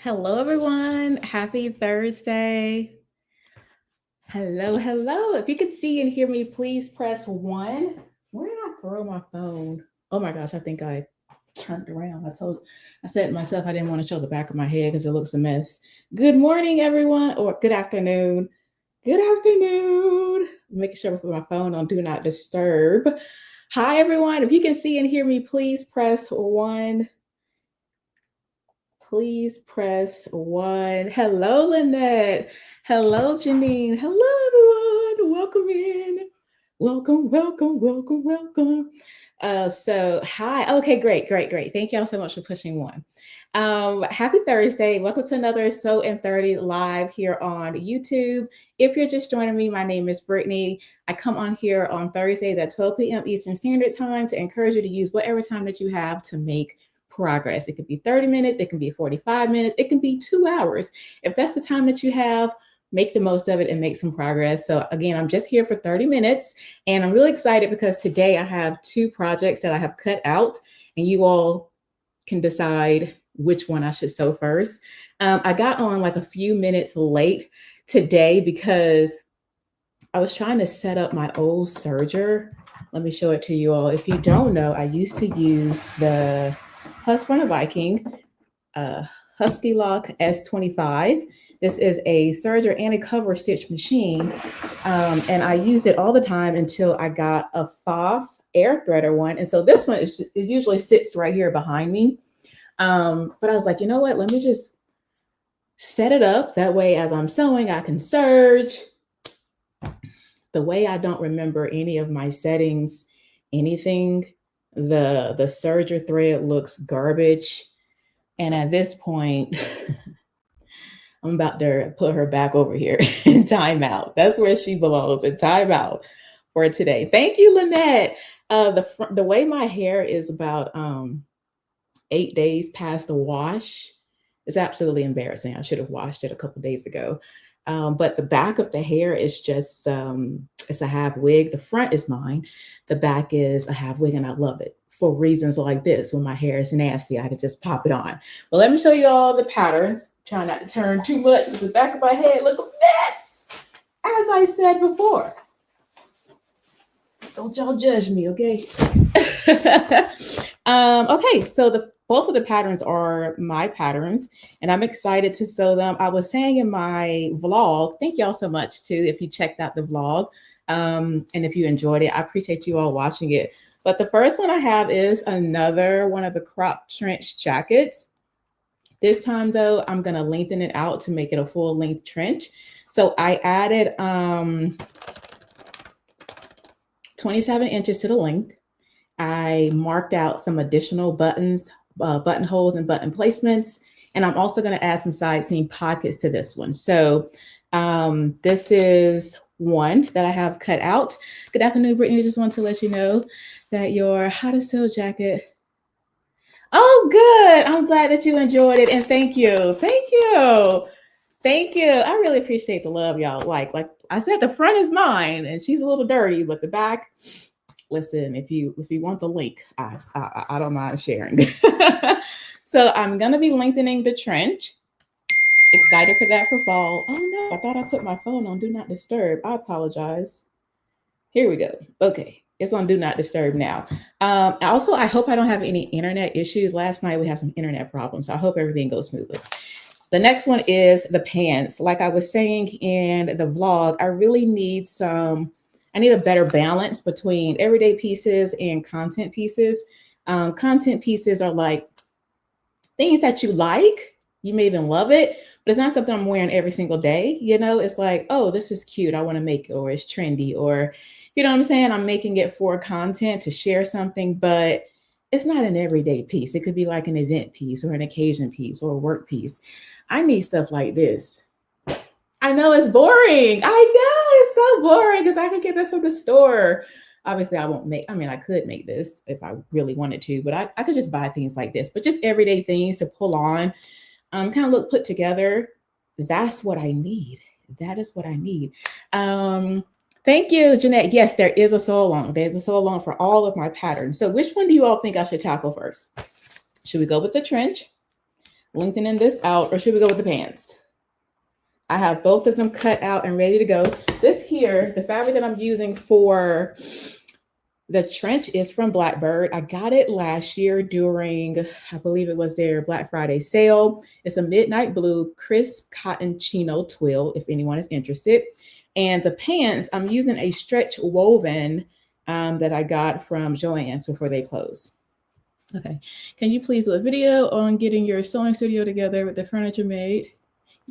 Hello, everyone. Happy Thursday. Hello. If you could see and hear me, please press one. Where did I throw my phone? Oh my gosh, I think I turned around. I said to myself I didn't want to show the back of my head because it looks a mess. Good morning, everyone, or good afternoon. Good afternoon. Making sure I put my phone on Do Not Disturb. Hi, everyone. If you can see and hear me, please press one. Please press one. Hello, Lynette. Hello, Janine. Hello, everyone. Welcome in. Welcome. Hi. Okay, great. Thank y'all so much for pushing one. Happy Thursday. Welcome to another So in 30 live here on YouTube. If you're just joining me, my name is Brittany. I come on here on Thursdays at 12 p.m. Eastern Standard Time to encourage you to use whatever time that you have to make progress. It could be 30 minutes, it can be 45 minutes, it can be 2 hours. If that's the time that you have, make the most of it and make some progress. So again, I'm just here for 30 minutes and I'm really excited because today I have two projects that I have cut out and you all can decide which one I should sew first. I got on like a few minutes late today because I was trying to set up my old serger. Let me show it to you all. If you don't know, I used to use the Husqvarna Viking Husky Lock S25. This is a serger and a cover stitch machine. And I used it all the time until I got a Pfaff air threader one. And so this one, it usually sits right here behind me. But I was like, you know what? Let me just set it up. That way, as I'm sewing, I can serge. The way I don't remember any of my settings, anything, the serger thread looks garbage. And at this point, I'm about to put her back over here in timeout. That's where she belongs, in timeout for today. Thank you, Lynette. The way my hair is about 8 days past the wash is absolutely embarrassing. I should have washed it a couple days ago. But the back of the hair is just, it's a half wig. The front is mine. The back is a half wig, and I love it for reasons like this. When my hair is nasty, I could just pop it on. Well, let me show you all the patterns. Try not to turn too much because the back of my head look a mess, as I said before. Don't y'all judge me, okay? Okay, so both of the patterns are my patterns, and I'm excited to sew them. I was saying in my vlog, thank y'all so much too if you checked out the vlog, and if you enjoyed it. I appreciate you all watching it. But the first one I have is another one of the crop trench jackets. This time though, I'm gonna lengthen it out to make it a full length trench. So I added 27 inches to the length. I marked out some additional buttons, buttonholes and button placements. And I'm also going to add some side seam pockets to this one. So this is one that I have cut out. Good afternoon, Brittany. I just want to let you know that your How to Sew jacket. Oh, good. I'm glad that you enjoyed it. And thank you. Thank you. Thank you. I really appreciate the love, y'all. Like I said, the front is mine and she's a little dirty, but the back, listen, if you want the link, I don't mind sharing. So I'm gonna be lengthening the trench. Excited for that for fall. Oh no, I thought I put my phone on Do Not Disturb. I apologize. Here we go. Okay, it's on Do Not Disturb now. Also, I hope I don't have any internet issues. Last night we had some internet problems, so I hope everything goes smoothly. The next one is the pants. Like I was saying in the vlog, I really need I need a better balance between everyday pieces and content pieces. Content pieces are like things that you like. You may even love it, but it's not something I'm wearing every single day. You know, it's like, oh, this is cute. I want to make it, or it's trendy, or, you know what I'm saying? I'm making it for content to share something, but it's not an everyday piece. It could be like an event piece or an occasion piece or a work piece. I need stuff like this. I know it's boring. I know it's so boring because I can get this from the store. Obviously, I could make this if I really wanted to, but I could just buy things like this, but just everyday things to pull on, kind of look put together. That's what I need. That is what I need. Thank you, Jeanette. Yes, there is a sew along. There's a sew along for all of my patterns. So which one do you all think I should tackle first? Should we go with the trench? lengthening this out, or should we go with the pants? I have both of them cut out and ready to go. This here, the fabric that I'm using for the trench is from Blackbird. I got it last year during, I believe it was their Black Friday sale. It's a midnight blue crisp cotton chino twill, if anyone is interested. And the pants, I'm using a stretch woven that I got from Joann's before they closed. Okay, can you please do a video on getting your sewing studio together with the furniture made?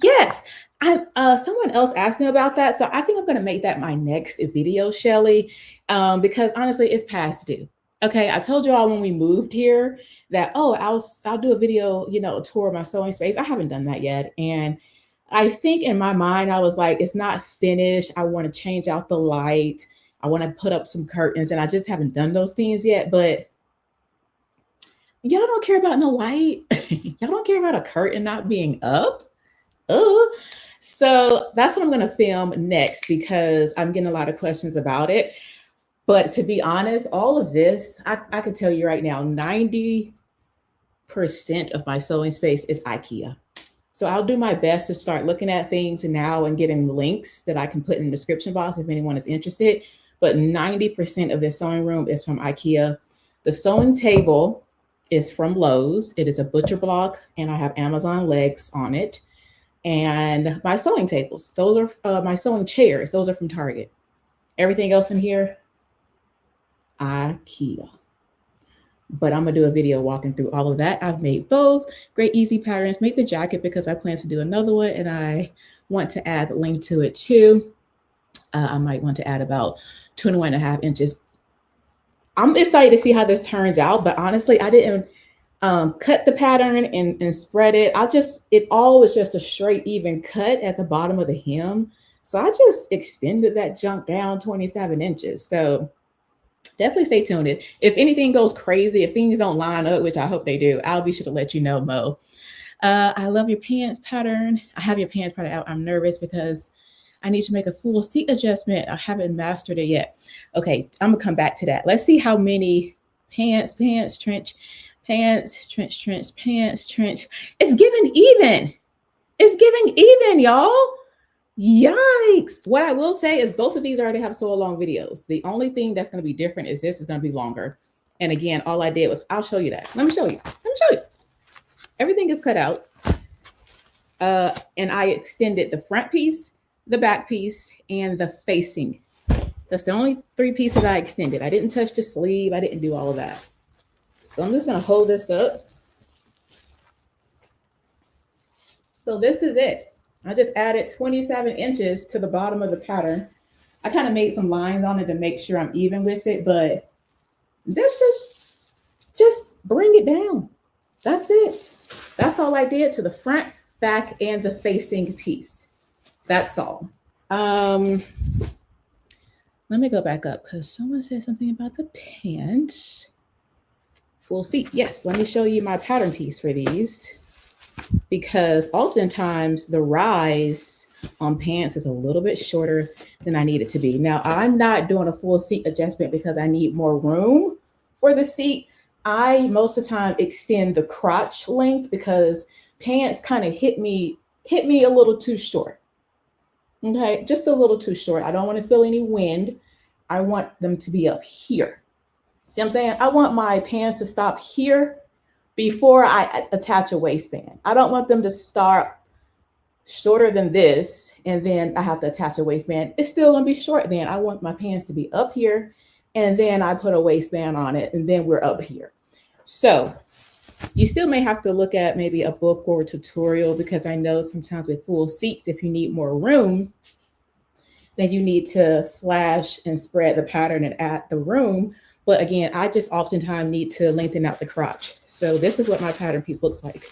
Yes, someone else asked me about that, so I think I'm going to make that my next video, Shelly, because honestly, it's past due. Okay, I told you all when we moved here that I'll do a video, a tour of my sewing space. I haven't done that yet, and I think in my mind I was like, it's not finished. I want to change out the light. I want to put up some curtains, and I just haven't done those things yet. But y'all don't care about no light. Y'all don't care about a curtain not being up. So that's what I'm going to film next because I'm getting a lot of questions about it. But to be honest, all of this, I can tell you right now, 90% of my sewing space is IKEA. So I'll do my best to start looking at things now and getting links that I can put in the description box if anyone is interested. But 90% of this sewing room is from IKEA. The sewing table is from Lowe's. It is a butcher block, and I have Amazon legs on it. And my sewing tables, those are my sewing chairs. Those are from Target. Everything else in here, IKEA. But I'm going to do a video walking through all of that. I've made both. Great, easy patterns. Make the jacket because I plan to do another one, and I want to add a link to it too. I might want to add about 21.5 inches. I'm excited to see how this turns out, but honestly, I didn't cut the pattern and spread it. It all was just a straight, even cut at the bottom of the hem. So I just extended that junk down 27 inches. So definitely stay tuned. If anything goes crazy, if things don't line up, which I hope they do, I'll be sure to let you know, Mo. I love your pants pattern. I have your pants pattern out. I'm nervous because I need to make a full seat adjustment. I haven't mastered it yet. Okay, I'm gonna come back to that. Let's see how many pants, trench, pants, trench, pants, trench. It's giving even. It's giving even, y'all. Yikes. What I will say is both of these already have sew along videos. The only thing that's going to be different is this is going to be longer. And again, all I did was, I'll show you that. Let me show you. Everything is cut out. And I extended the front piece, the back piece, and the facing. That's the only 3 pieces I extended. I didn't touch the sleeve. I didn't do all of that. So I'm just going to hold this up. So this is it. I just added 27 inches to the bottom of the pattern. I kind of made some lines on it to make sure I'm even with it, but that's just bring it down. That's it. That's all I did to the front, back, and the facing piece. That's all. Let me go back up because someone said something about the pants. Full seat. Yes, let me show you my pattern piece for these because oftentimes the rise on pants is a little bit shorter than I need it to be. Now, I'm not doing a full seat adjustment because I need more room for the seat. I most of the time extend the crotch length because pants kind of hit me a little too short. Okay, just a little too short. I don't want to feel any wind. I want them to be up here. See what I'm saying? I want my pants to stop here before I attach a waistband. I don't want them to start shorter than this and then I have to attach a waistband. It's still going to be short then. I want my pants to be up here and then I put a waistband on it and then we're up here. So you still may have to look at maybe a book or a tutorial because I know sometimes with full seats, if you need more room, then you need to slash and spread the pattern and add the room. But again, I just oftentimes need to lengthen out the crotch. So this is what my pattern piece looks like.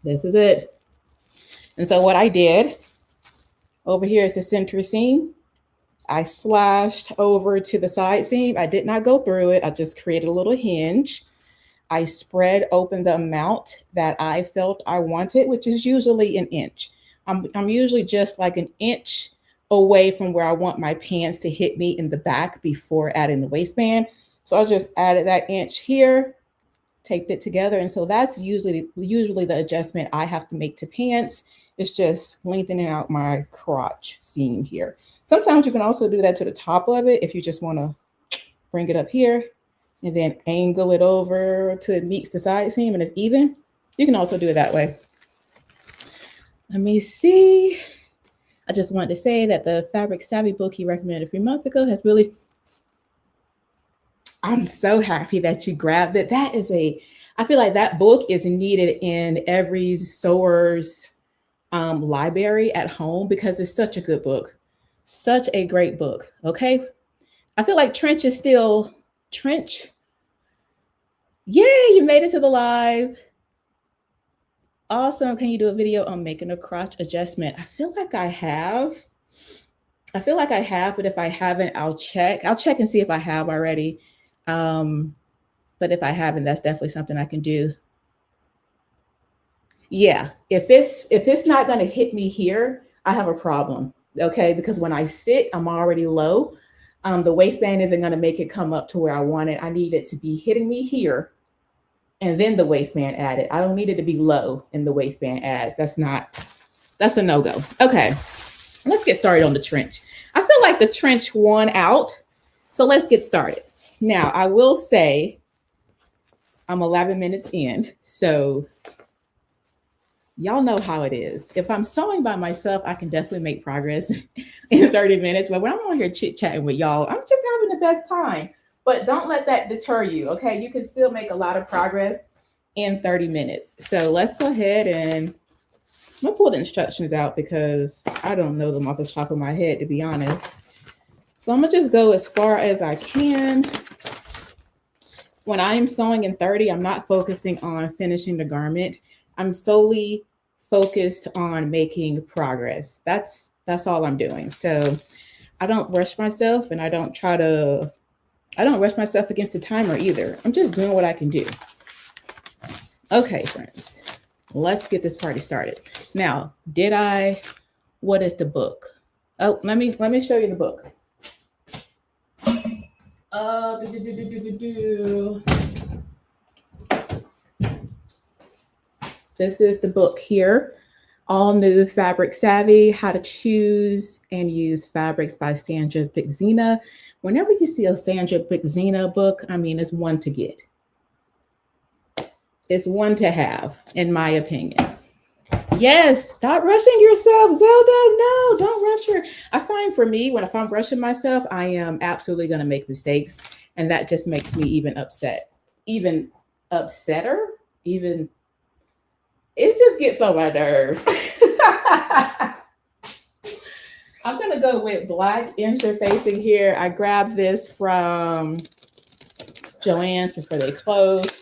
This is it. And so what I did over here is the center seam. I slashed over to the side seam. I did not go through it. I just created a little hinge. I spread open the amount that I felt I wanted, which is usually an inch. I'm usually just like an inch away from where I want my pants to hit me in the back before adding the waistband. So I just added that inch here taped it together. And so that's usually the adjustment I have to make to pants. It's just lengthening out my crotch seam here. Sometimes you can also do that to the top of it if you just want to bring it up here and then angle it over till it meets the side seam and it's even. You can also do it that way. Let me see. I just wanted to say that the Fabric Savvy book you recommended a few months ago has really, I'm so happy that you grabbed it. I feel like that book is needed in every sewer's library at home because it's such a good book. Such a great book. Okay. I feel like Trench. Yay, you made it to the live. Awesome. Can you do a video on making a crotch adjustment? I feel like I have, but if I haven't, I'll check and see if I have already. But if I haven't, that's definitely something I can do. Yeah, if it's not going to hit me here, I have a problem. Okay, because when I sit, I'm already low. The waistband isn't going to make it come up to where I want it. I need it to be hitting me here, and then the waistband added. I don't need it to be low and the waistband adds. That's a no-go. Okay, let's get started on the trench. I feel like the trench won out, so let's get started. Now, I will say I'm 11 minutes in, so y'all know how it is. If I'm sewing by myself, I can definitely make progress in 30 minutes. But when I'm on here chit-chatting with y'all, I'm just having the best time. But don't let that deter you, okay? You can still make a lot of progress in 30 minutes. So let's go ahead and I'm gonna pull the instructions out because I don't know them off the top of my head, to be honest. So I'm gonna just go as far as I can. When I'm sewing in 30, I'm not focusing on finishing the garment. I'm solely focused on making progress. That's all I'm doing. So I don't rush myself and I don't rush myself against the timer either. I'm just doing what I can do. Okay, friends, let's get this party started. Now, what is the book? Oh, let me show you the book. This is the book here. All New Fabric Savvy, How to Choose and Use Fabrics by Sandra Bixina. Whenever you see a Sandra Bixina book, I mean, it's one to get. It's one to have, in my opinion. Yes, stop rushing yourself, Zelda. No, don't rush her. I find for me, if I'm rushing myself, I am absolutely going to make mistakes. And that just makes me even upsetter. It just gets on my nerve. I'm going to go with black interfacing here. I grabbed this from Joann's before they closed.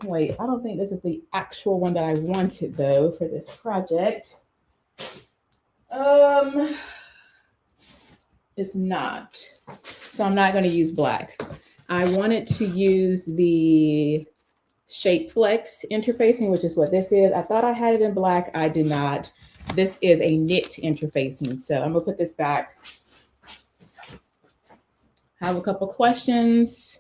Wait, I don't think this is the actual one that I wanted, though, for this project. It's not. So I'm not going to use black. I wanted to use the Shape Flex interfacing, which is what this is. I thought I had it in black. I did not. This is a knit interfacing. So I'm going to put this back. I have a couple questions.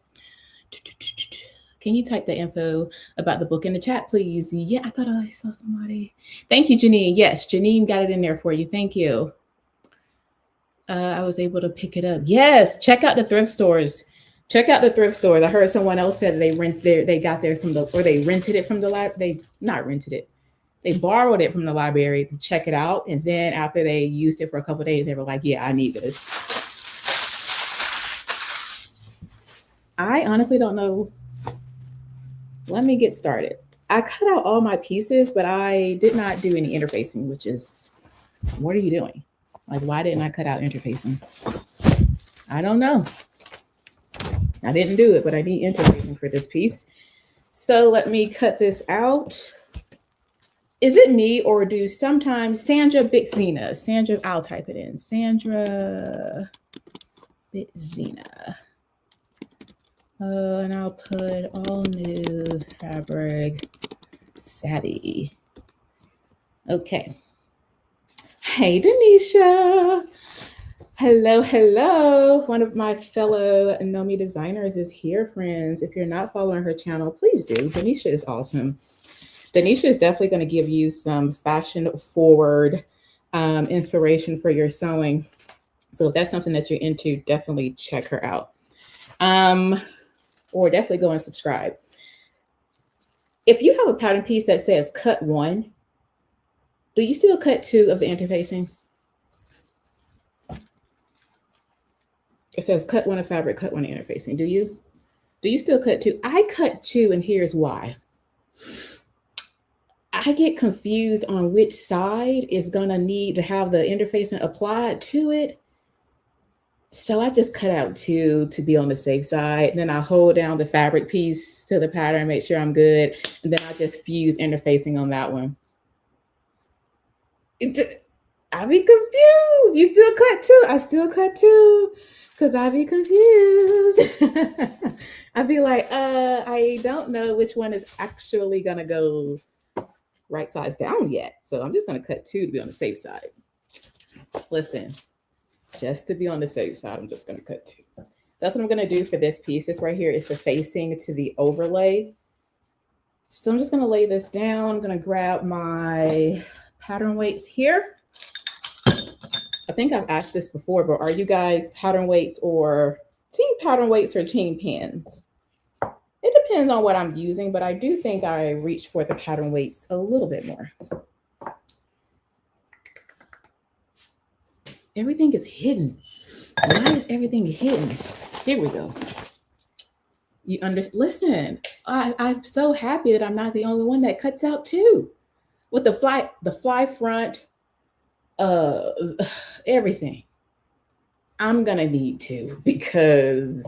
Can you type the info about the book in the chat, please? Yeah, I thought I saw somebody. Thank you, Janine. Yes, Janine got it in there for you. Thank you. I was able to pick it up. Yes, check out the thrift stores. Check out the thrift stores. I heard someone else said they got theirs from they rented it from the library. They borrowed it from the library to check it out. And then after they used it for a couple of days, they were like, yeah, I need this. I honestly don't know. Let me get started. I cut out all my pieces, but I did not do any interfacing, which is, what are you doing? Like, why didn't I cut out interfacing? I don't know. I didn't do it, but I need interfacing for this piece. So let me cut this out. Is it me or do sometimes Sandra Bixina? Sandra, I'll type it in. Sandra Bixina. And I'll put All New Fabric Savvy. Okay. Hey, Denisha. Hello, hello. One of my fellow Know Me designers is here, friends. If you're not following her channel, please do. Denisha is awesome. Denisha is definitely going to give you some fashion forward inspiration for your sewing. So if that's something that you're into, definitely check her out. Or definitely go and subscribe. If you have a pattern piece that says cut 1, do you still cut 2 of the interfacing? It says cut 1 of fabric, cut 1 of interfacing. Do you? Do you still cut 2? I cut 2, and here's why. I get confused on which side is gonna need to have the interfacing applied to it. So I just cut out 2 to be on the safe side. And then I hold down the fabric piece to the pattern, make sure I'm good. And then I just fuse interfacing on that one. I be confused. You still cut 2? I still cut 2 because I be confused. I be like, I don't know which one is actually gonna go right sides down yet. So I'm just gonna cut 2 to be on the safe side. Listen, just to be on the safe side, I'm just gonna cut 2. That's what I'm gonna do for this piece. This right here is the facing to the overlay. So I'm just gonna lay this down. I'm gonna grab my pattern weights here. I think I've asked this before, but are you guys pattern weights or team pattern weights or team pins? It depends on what I'm using, but I do think I reach for the pattern weights a little bit more. Everything is hidden. Why is everything hidden? Here we go. You listen, I'm so happy that I'm not the only one that cuts out 2. With the fly front, everything. I'm gonna need 2 because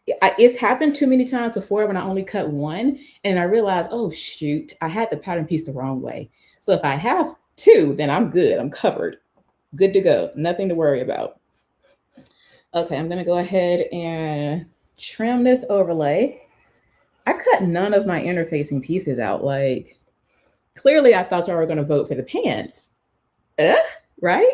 it's happened too many times before when I only cut 1 and I realized, oh shoot, I had the pattern piece the wrong way. So if I have 2, then I'm good. I'm covered. Good to go. Nothing to worry about. Okay, I'm gonna go ahead and trim this overlay. I cut none of my interfacing pieces out. Like, clearly I thought y'all were gonna vote for the pants. Right?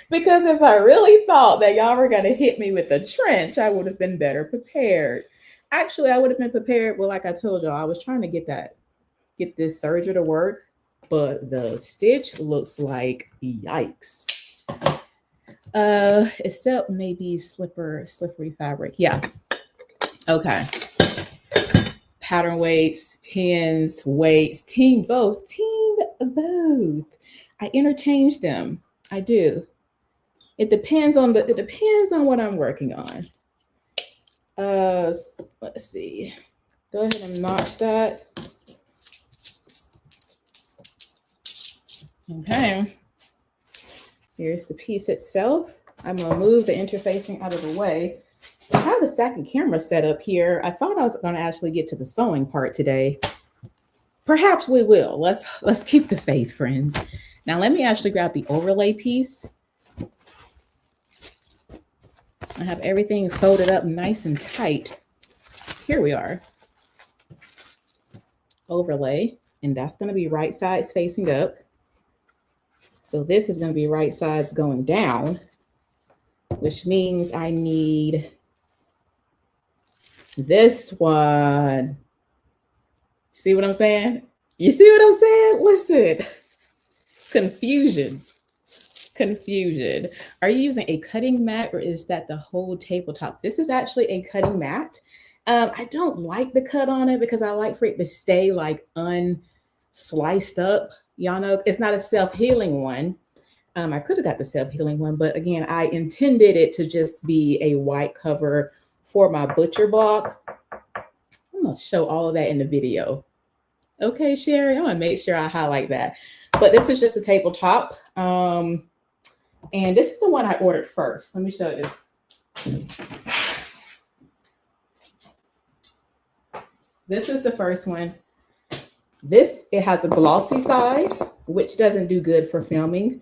Because if I really thought that y'all were going to hit me with the trench, I would have been better prepared. Actually, I would have been prepared. Well, like I told y'all, I was trying to get this serger to work, but the stitch looks like yikes. Except maybe slippery fabric. Yeah. Okay. Pattern weights, pins, weights, team both. I interchange them. I do. It depends on what I'm working on. Let's see. Go ahead and notch that. Okay. Here's the piece itself. I'm gonna move the interfacing out of the way. I have the second camera set up here. I thought I was gonna actually get to the sewing part today. Perhaps we will. Let's keep the faith, friends. Now let me actually grab the overlay piece. I have everything folded up nice and tight. Here we are. Overlay, and that's going to be right sides facing up. So this is going to be right sides going down, which means I need this one. See what I'm saying? You see what I'm saying? Listen, confusion. Are you using a cutting mat or is that the whole tabletop? This is actually a cutting mat. I don't like the cut on it because I like for it to stay like unsliced up. Y'all know it's not a self-healing one. I could have got the self-healing one, but again, I intended it to just be a white cover for my butcher block. I'm gonna show all of that in the video. Okay, Sherry, I'm gonna make sure I highlight that. But this is just a tabletop. And this is the one I ordered first. Let me show you. This is the first one. It has a glossy side, which doesn't do good for filming.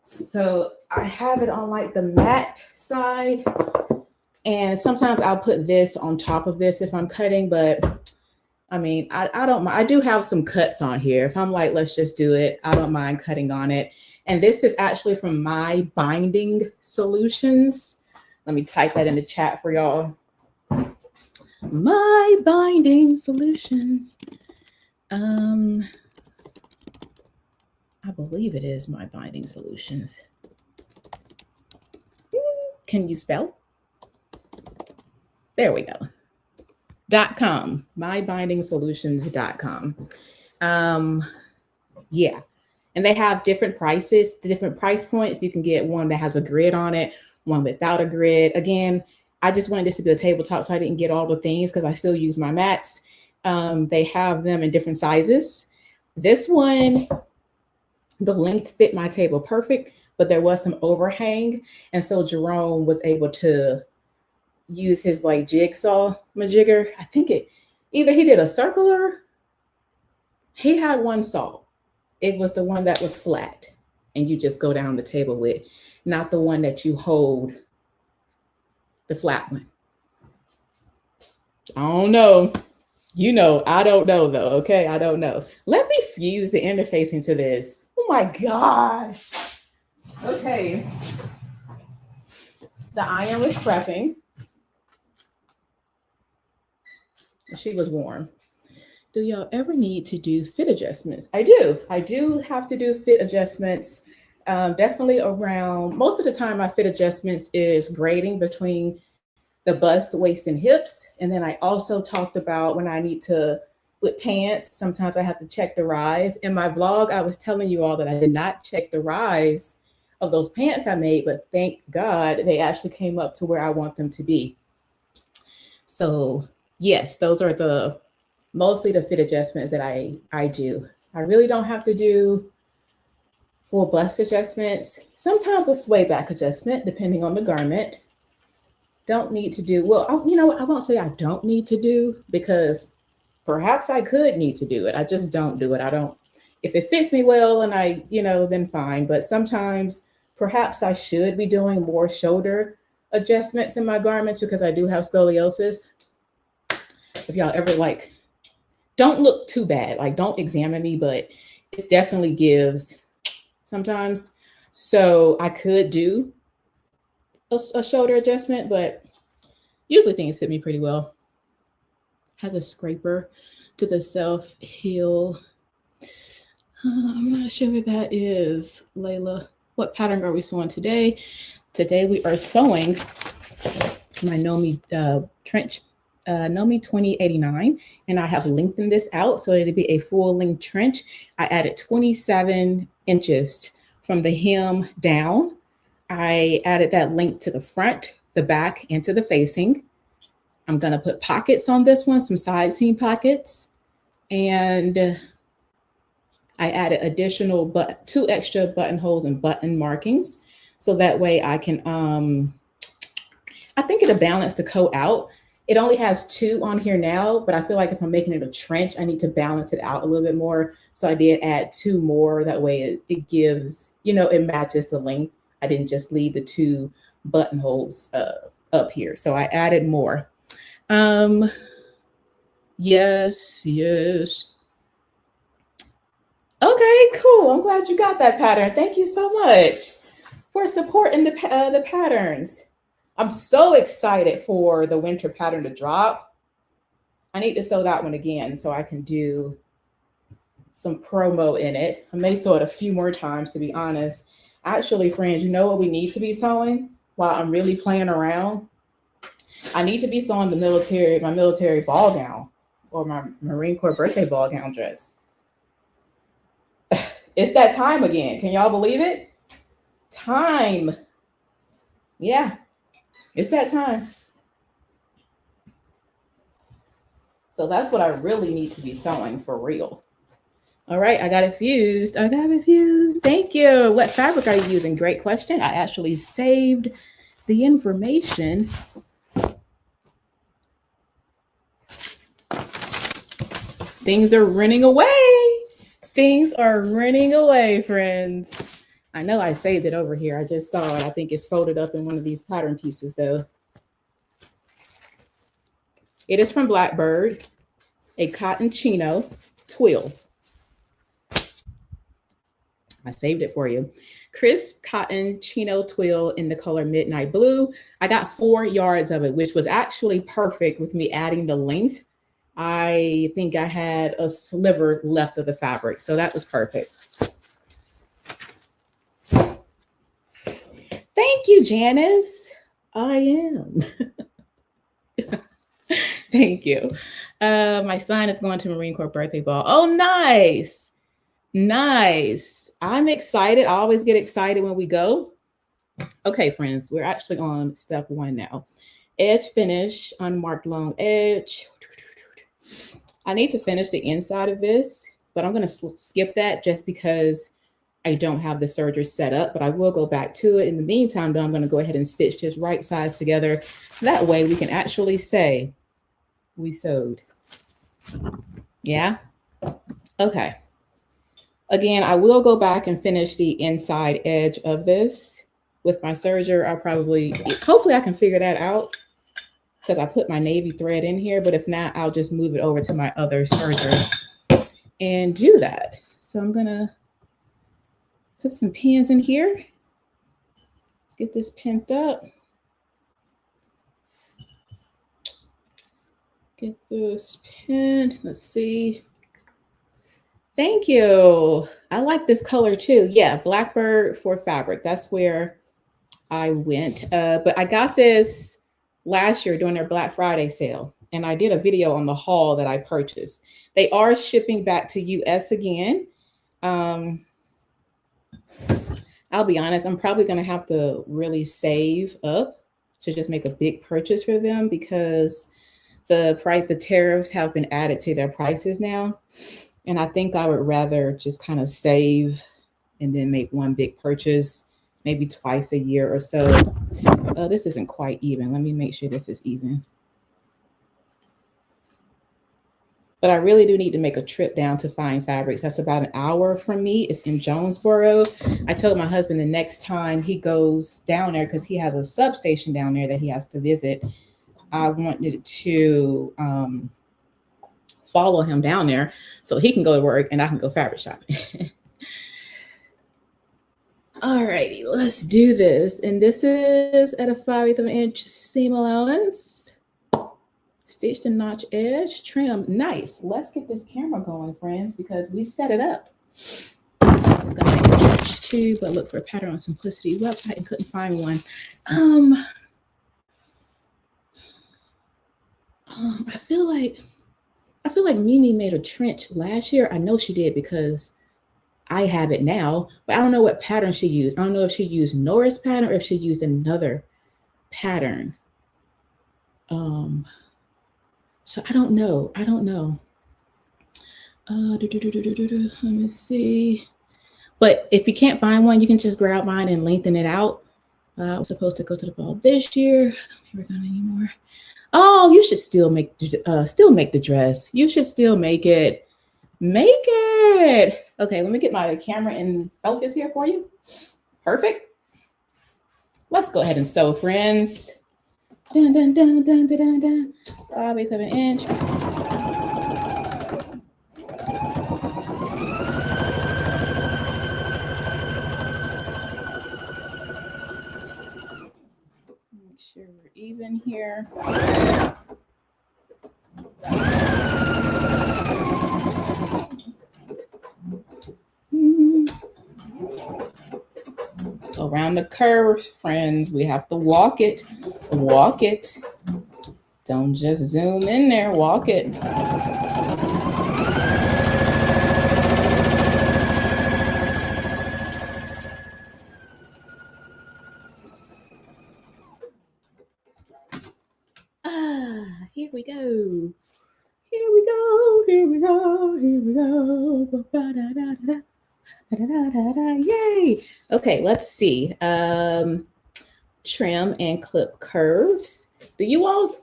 So I have it on like the matte side. And sometimes I'll put this on top of this if I'm cutting, but I mean, I don't mind. I do have some cuts on here. If I'm like, let's just do it, I don't mind cutting on it. And this is actually from My Binding Solutions. Let me type that in the chat for y'all. My Binding Solutions. I believe it is My Binding Solutions. Can you spell? There we go. .com. MyBindingSolutions.com. Yeah. And they have different prices, different price points. You can get one that has a grid on it, one without a grid. Again, I just wanted this to be a tabletop, so I didn't get all the things because I still use my mats. They have them in different sizes. This one, the length fit my table perfect, but there was some overhang. And so Jerome was able to use his like jigsaw majigger. I think either he did a circular, he had one saw. It was the one that was flat and you just go down the table with, not the one that you hold, the flat one. I don't know. You know, I don't know though. Okay, I don't know. Let me fuse the interface into this. Oh my gosh. Okay. The iron was prepping. She was warm. Do y'all ever need to do fit adjustments? I do. I do have to do fit adjustments. Definitely around, most of the time my fit adjustments is grading between the bust, waist, and hips. And then I also talked about when I need to, with pants, sometimes I have to check the rise. In my vlog, I was telling you all that I did not check the rise of those pants I made, but thank God they actually came up to where I want them to be. So yes, those are mostly the fit adjustments that I do. I really don't have to do full bust adjustments. Sometimes a sway back adjustment, depending on the garment. Don't need to do, well, you know what, I won't say I don't need to do, because perhaps I could need to do it. I just don't do it. I don't, if it fits me well and I, then fine. But sometimes perhaps I should be doing more shoulder adjustments in my garments because I do have scoliosis. If y'all ever don't look too bad, don't examine me, but it definitely gives sometimes. So I could do a shoulder adjustment, but usually things fit me pretty well. Has a scraper to the self heel. I'm not sure what that is, Layla. What pattern are we sewing today? Today we are sewing my Know Me trench, Know Me 2089, and I have lengthened this out so it'll be a full length trench. I added 27 inches from the hem down. I added that length to the front, the back, and to the facing. I'm gonna put pockets on this one, some side seam pockets, and I added additional 2 extra buttonholes and button markings. So that way I can, I think it'll balance the coat out. It only has 2 on here now, but I feel like if I'm making it a trench, I need to balance it out a little bit more. So I did add 2 more. That way it gives, it matches the length. I didn't just leave the 2 buttonholes up here. So I added more. Yes. Okay, cool. I'm glad you got that pattern. Thank you so much for supporting the patterns. I'm so excited for the winter pattern to drop. I need to sew that one again so I can do some promo in it. I may sew it a few more times, to be honest. Actually, friends, you know what we need to be sewing while I'm really playing around? I need to be sewing my military ball gown, or my Marine Corps birthday ball gown dress. It's that time again. Can y'all believe it? Time. Yeah, it's that time. So that's what I really need to be sewing for real. All right, I got it fused. Thank you. What fabric are you using? Great question. I actually saved the information. Things are running away. Things are running away, friends. I know I saved it over here. I just saw it. I think it's folded up in one of these pattern pieces, though. It is from Blackbird, a cotton chino twill. I saved it for you. Crisp cotton chino twill in the color midnight blue. I got 4 yards of it, which was actually perfect with me adding the length. I think I had a sliver left of the fabric, so that was perfect. Thank you, Janice. I am. Thank you. My son is going to Marine Corps birthday ball. Oh, nice. Nice. I'm excited. I always get excited when we go. Okay, friends, we're actually on step 1 now. Edge finish, unmarked long edge. I need to finish the inside of this, but I'm going to skip that just because I don't have the serger set up, but I will go back to it. In the meantime, though, I'm going to go ahead and stitch this right sides together. That way we can actually say we sewed. Yeah? Okay. Again, I will go back and finish the inside edge of this with my serger. Hopefully I can figure that out because I put my navy thread in here, but if not, I'll just move it over to my other serger and do that. So I'm going to put some pins in here. Let's get this pinned up. Get this pinned. Let's see. Thank you. I like this color too. Yeah, Blackbird for fabric. That's where I went. But I got this last year during their Black Friday sale. And I did a video on the haul that I purchased. They are shipping back to US again. I'll be honest, I'm probably going to have to really save up to just make a big purchase for them because the tariffs have been added to their prices now. And I think I would rather just kind of save and then make one big purchase, maybe twice a year or so. This isn't quite even. Let me make sure this is even. But I really do need to make a trip down to Fine Fabrics. That's about an hour from me. It's in Jonesboro. I told my husband the next time he goes down there, because he has a substation down there that he has to visit, I wanted to follow him down there so he can go to work and I can go fabric shopping. All righty, let's do this. And this is at a 5/8 of an inch seam allowance. Stitch the notch edge, trim. Nice. Let's get this camera going, friends, because we set it up. I was gonna make a stitch too, but look for a pattern on Simplicity website and couldn't find one. I feel like Mimi made a trench last year. I know she did because I have it now, but I don't know what pattern she used. I don't know if she used Norris pattern or if she used another pattern. So I don't know. Let me see. But if you can't find one, you can just grab mine and lengthen it out. I was supposed to go to the ball this year. I don't think we're going anymore. Oh, you should still make the dress. You should still make it. Make it. Okay, let me get my camera in focus here for you. Perfect. Let's go ahead and sew, friends. Dun, dun, dun, dun, dun, dun, dun. 5/8 of an inch. Make sure we're even here. Around the curves, friends, we have to walk it. Walk it. Don't just zoom in there. Walk it. Here we go. Here we go. Here we go. Here we go. Ba-da-da-da-da. Yay. Okay, let's see. Trim and clip curves. Do you all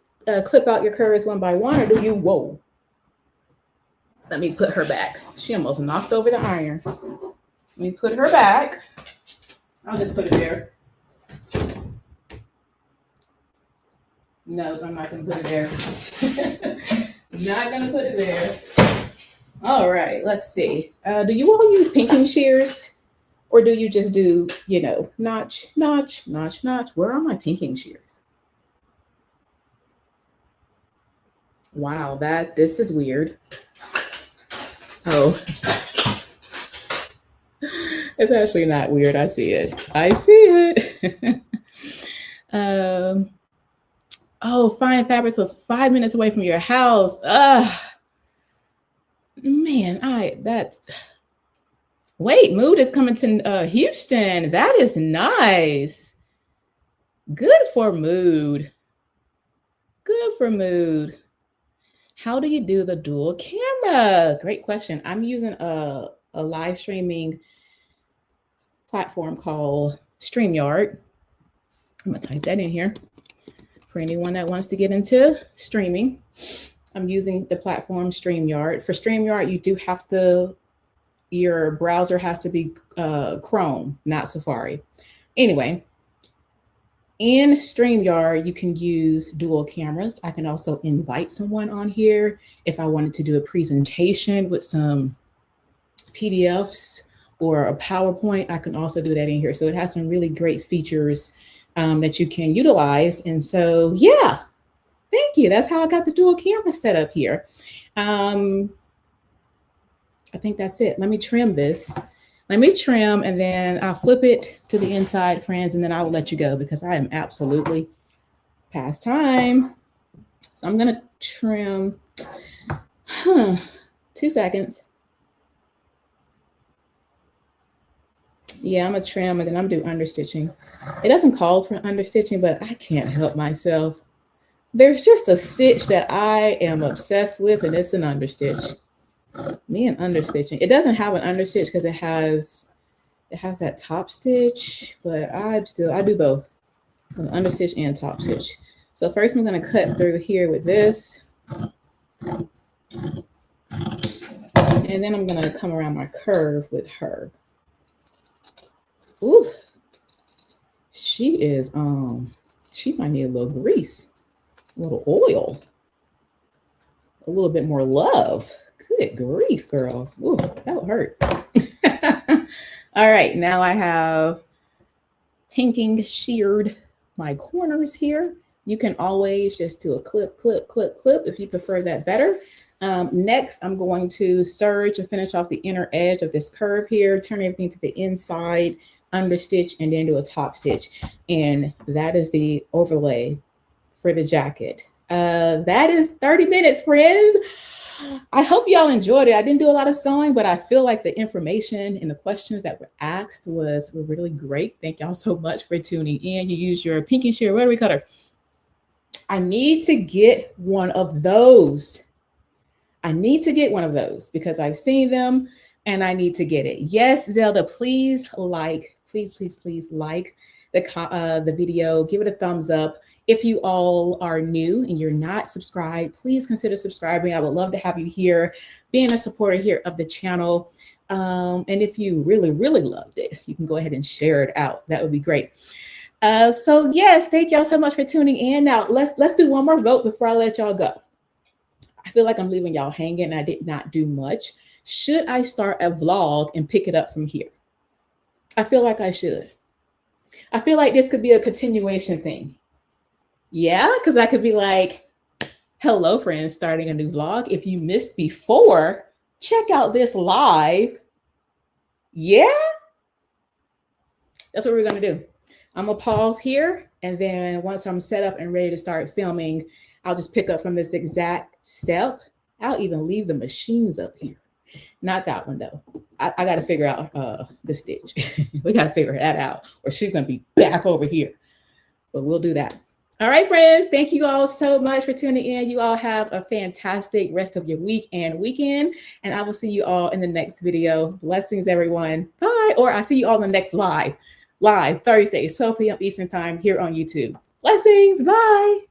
clip out your curves one by one, or do you, whoa. Let me put her back. She almost knocked over the iron. Let me put her back. I'll just put it there. No, I'm not going to put it there. Not going to put it there. All right, let's see. Do you all use pinking shears? Or do you just do, notch, notch, notch, notch? Where are my pinking shears? Wow, this is weird. Oh, it's actually not weird. I see it. I see it. Oh, Fine Fabrics was 5 minutes away from your house. Man, wait, Mood is coming to Houston. That is nice. Good for Mood. Good for Mood. How do you do the dual camera? Great question. I'm using a live streaming platform called StreamYard. I'm gonna type that in here for anyone that wants to get into streaming. I'm using the platform StreamYard. For StreamYard, you do have to, your browser has to be Chrome, not Safari. Anyway, in StreamYard, you can use dual cameras. I can also invite someone on here if I wanted to do a presentation with some PDFs or a PowerPoint. I can also do that in here. So it has some really great features that you can utilize. And so, yeah, thank you. That's how I got the dual camera set up here. I think that's it. Let me trim this. Let me trim, and then I'll flip it to the inside, friends, and then I will let you go because I am absolutely past time. So I'm going to trim. 2 seconds. Yeah, I'm going to trim, and then I'm going to do understitching. It doesn't call for understitching, but I can't help myself. There's just a stitch that I am obsessed with, and it's an understitch. Me and understitching. It doesn't have an understitch because it has that top stitch, but I do both. I'm gonna understitch and top stitch. So first I'm going to cut through here with this. And then I'm going to come around my curve with her. Ooh. She might need a little grease, a little oil, a little bit more love. Good grief, girl. Ooh, that would hurt. All right, now I have pinking sheared my corners here. You can always just do a clip, clip, clip, clip if you prefer that better. Next, I'm going to serge to finish off the inner edge of this curve here, turn everything to the inside, understitch, and then do a top stitch. And that is the overlay for the jacket. That is 30 minutes, friends. I hope y'all enjoyed it. I didn't do a lot of sewing, but I feel like the information and the questions that were asked were really great. Thank y'all so much for tuning in. You use your pinking shear rotary cutter. I need to get one of those. I need to get one of those because I've seen them and I need to get it. Yes, Zelda, please like the video. Give it a thumbs up. If you all are new and you're not subscribed, please consider subscribing. I would love to have you here, being a supporter here of the channel. And if you really, really loved it, you can go ahead and share it out. That would be great. So yes, thank y'all so much for tuning in. Now let's do one more vote before I let y'all go. I feel like I'm leaving y'all hanging and I did not do much. Should I start a vlog and pick it up from here? I feel like I should. I feel like this could be a continuation thing. Yeah, because I could be like, hello, friends, starting a new vlog. If you missed before, check out this live. Yeah, that's what we're going to do. I'm going to pause here. And then once I'm set up and ready to start filming, I'll just pick up from this exact step. I'll even leave the machines up here. Not that one, though. I got to figure out the stitch. We got to figure that out, or she's going to be back over here. But we'll do that. All right, friends. Thank you all so much for tuning in. You all have a fantastic rest of your week and weekend. And I will see you all in the next video. Blessings, everyone. Bye. Or I'll see you all in the next live Thursdays, 12 p.m. Eastern time here on YouTube. Blessings. Bye.